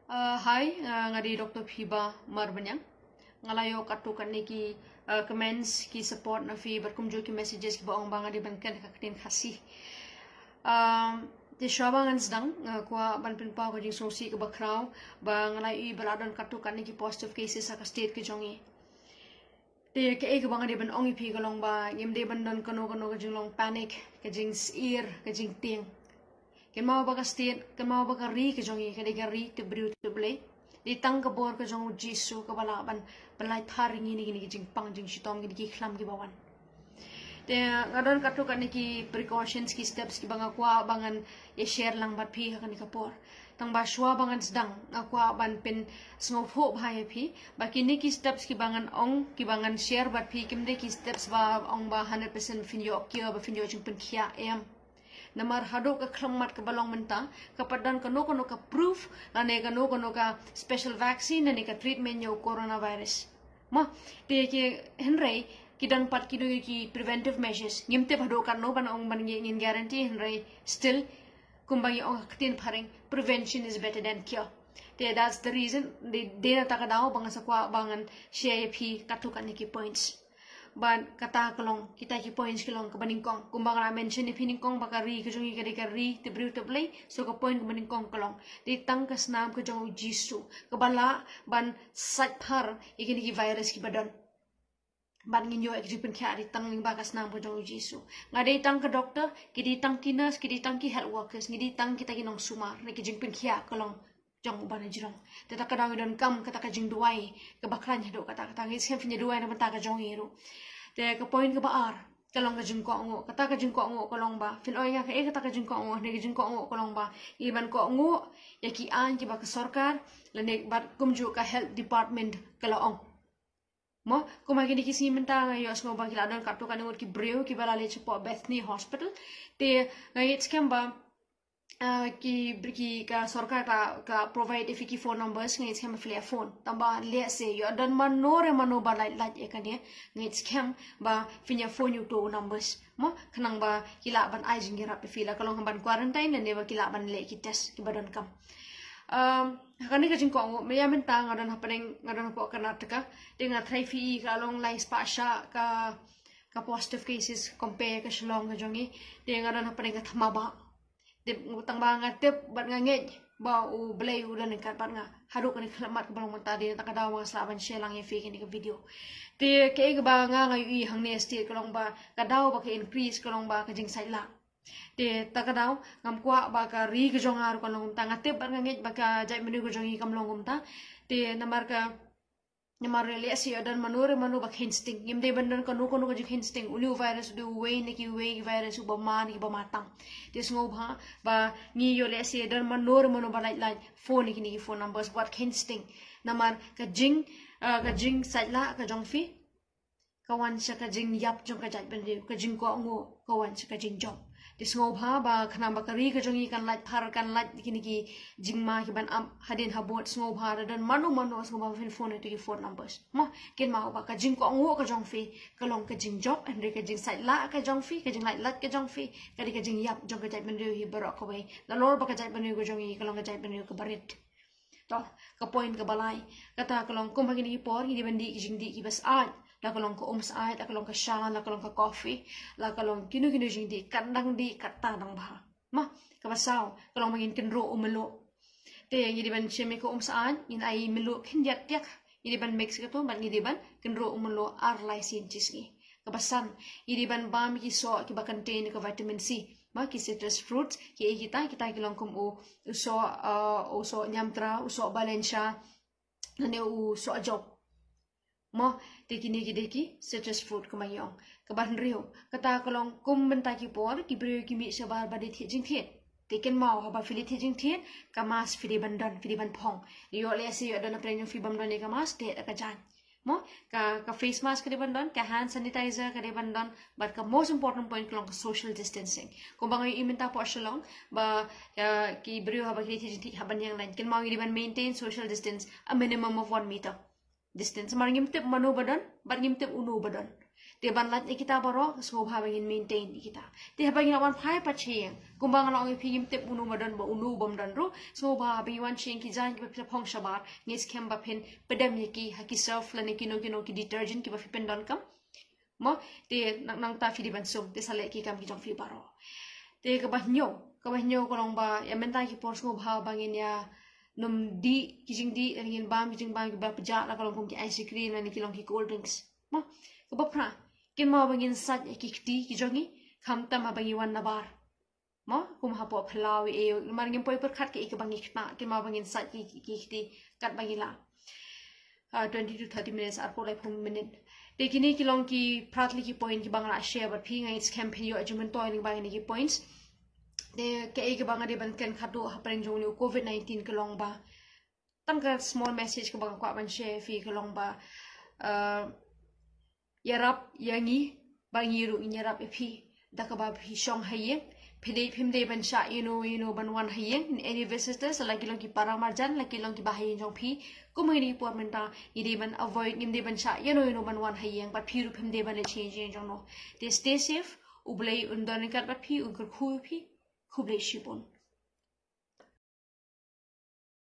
Hi, ngadi Dr. Phiba Marbanyang. Ngalayo katukan ki comments ki support na fi berkumjo ki messages ki baong banga di bankan kakatin kasih. Di syabangan sedang kuah ban pinpau ka jing sosi ke bakrau ba ngalayo baladan katukan ki positive cases sa state ki jongi. Di ke ek banga di ban ongi pi kalong ba ngim di ban don kano ka jing long panic ka jing seer ka jing ting. Kan mau baka state, kan mau baka ri ke jongi, kan ika ri te briu te blay. Di tang ka bor ka jong jisu ka balaban, balay tharing ini gini jing pang jing shitom gini ki khlam ki bawan. Te ngadon katu kan ki precautions ki steps ki banga kwa bangan ye share lang bat pi kan ika por. Tang ba shwa bangan sedang akwa ban pin sngof ho bhai pi, ba kini ki steps ki bangan ong ki bangan share bat pi kimde ki steps ba ong ba 100% finyo kyo ba finyo jing pin kia em. Namar hado ka khlamat ka balong mentang kapadan kano ka proof lane kano ka special vaccine lane ka treatment yo coronavirus ma te ke henrei kidang pat kido ki preventive measures ngimte hado kano ban ong ban ngin guarantee henrei still kumbangi ong ktin paring prevention is better than cure te that's the reason de na takadaw bang sa kwa bangan share pi katukan ni ki points ban kata kelong kita ki points kelong ke baningkong kumbang ra mention ni piningkong bakari ke jongi ke ri te briu te play so ke point ke baningkong kelong di tang ke snam ke jong jisu ke bala ban sat par ikini ki virus ki badan ban ngin yo ek jipen kha di tang ning bakas nam ke jong jisu ngade tang ke doktor ki di tang ki nurse ki di tang ki health workers ngidi tang kita ki nong sumar ne ki jipen kha kelong jong bana jirong teta kadang don kam kata ka jing duai ke bakran hado kata ngi sem finya duai na banta ka jong hero te ka point ka baar kalong ka jing ko ngo kata ka jing ko ngo kalong ba fin oi nga ka kata ka jing ko ngo ne jing ko ngo kalong ba iban ko ngo ya ki an ki ba ka sarkar le ne bat kumju ka health department kala ong mo kuma ki ki simenta nga yo smo ba ki ladan ka to ka ngur ki breu ki bala le po Bethany Hospital te ngai scam ba ki ka sarkar ka provide if ki phone numbers ngai scam fle phone tamba le se yo dan manore manoba light ekane ngai scam ba finya phone you to numbers mo kanang ba kila ban ai jingira pe fila kalong ban quarantine ne ba kila ban le ki test ki badan kam hakani ka jing ko me yamen ta ngadan hapeneng ngadan po Karnataka tinga thai fi kalong lai spasha ka positive cases compare ka shlong ka jongi tinga ngadan hapeneng ka thamaba tang ba nga tip bat nga ngej ba u blay u dan kat bat nga haru kan khlamat ka balong mata de takadaw mga slaban shelang ye fake ni ka video te ke ba nga i hang ne state kalong ba kadaw ba ka increase kalong ba ka jing sai la te takadaw ngam kwa ba ka ri ka jong ar kalong tanga tip bat nga ngej ba ka jai menu ka jong i kam long ta te namar le asi adan manure manu bak instinct yimde bandan kanu ka instinct ulu virus du way ni ki way virus ba man ki ba matang tis ngo ba ni yo le asi adan manure manu ba like phone ni phone numbers what instinct namar ka jing saitla ka jong fi kawan sa ka jing yap jong ka jat ban ka jing ko ngo kawan sa ka jing jong tis ngo ba khana ba kari ka jong i kan like thar kan like kini ki jing ma ki ban am hadin habot ngo dan manu ngo ba fin phone to ki phone numbers mo kin ma ba ka jing ko ngo ka jong fi ka long ka jing job and ka jing saitla ka jong fi ka jing like lat ka jong fi ka jing yap jong ka jat ban hi barok ko bai la lor ba ka jat ban ko jong i ka long ka jat ban ko barit to ka point ka balai kata ka long kum ba kini ki por ki bandi ki jing di ki bas ai la kalong ko saat la kalong ka shan la kalong ka coffee la kalong kinu jing di kandang di katang ba ma ka basaw kalong mangin kinro umelo te yang di ban chemi ko saat in ai melo kin yak ini ban mix ka to ban di ban kinro umelo ar lysin chiski ka basan ini ban bam ki so ki ba contain ka vitamin C ma ki citrus fruits ki kita kilong kum so nyamtra so balensya nane so job mo teki citrus fruit kumayong kaban rio kata kalong kum benta ki por ki brio ki mi sabar badi thi jing thi teken mau haba fili thi jing thi kamas fili ban phong yo le se yo don aprenyo fi bam don kamas te ka jan mo ka face mask ka ban ka hand sanitizer ka ban don but ka most important point kalong social distancing kung bangay iminta po shalong ba ki brio haba ki thi jing thi haban yang lain ken mau ban maintain social distance a minimum of 1 meter distance mar ngim tip manu badan bar ngim tip unu badan te ban lat kita baro so bha bangin maintain kita te bangin wan phai pa cheng kumbang long phim te unu madan ba unu bom dan ro so bha bangin wan cheng ki jan ki phong shabar ngis khem ba phen pedam ki ha ki surf la ne ki no ki detergent ki ba fi pen don kam mo te nang ta fi di ban so te sale ki kam ki jong fi baro te ka ba nyo ko long ba ya menta ki por so bha bangin ya num di kijing di ngin bam kijing bam ki ba pja la kalong ki ice cream la ni ki long ki cold drinks mo ko ba pra kin ma bangin sat ki ti ki jongi kham ta ma bangi wan na bar mo kum ha po phalawi e mar ngin poi per khat ki ik bangi khna kin ma bangin sat ki ti kat bangi la 20 to 30 minutes ar po lai phum minute te kini ki long ki pratli ki point ki bangla share but phi ngai campaign yo ajument to ni bangi ki points de ke ke banga de ban ken khatu hapreng jong ni covid 19 ke long ba tam ka small message ke bang kwa ban share fi ke long ba yarap yangi bangi ru yarap phi da ka ba phi shong haye phide phim de ban sha you know ban wan haye any visitors like long ki paramarjan like long ki bahayin jong phi kumani por menta ide ban avoid nim de ban sha you know ban wan haye but phi ru phim de ban le change jong no they stay safe ublei undon kat bat phi ukur khu phi খুবই শিপন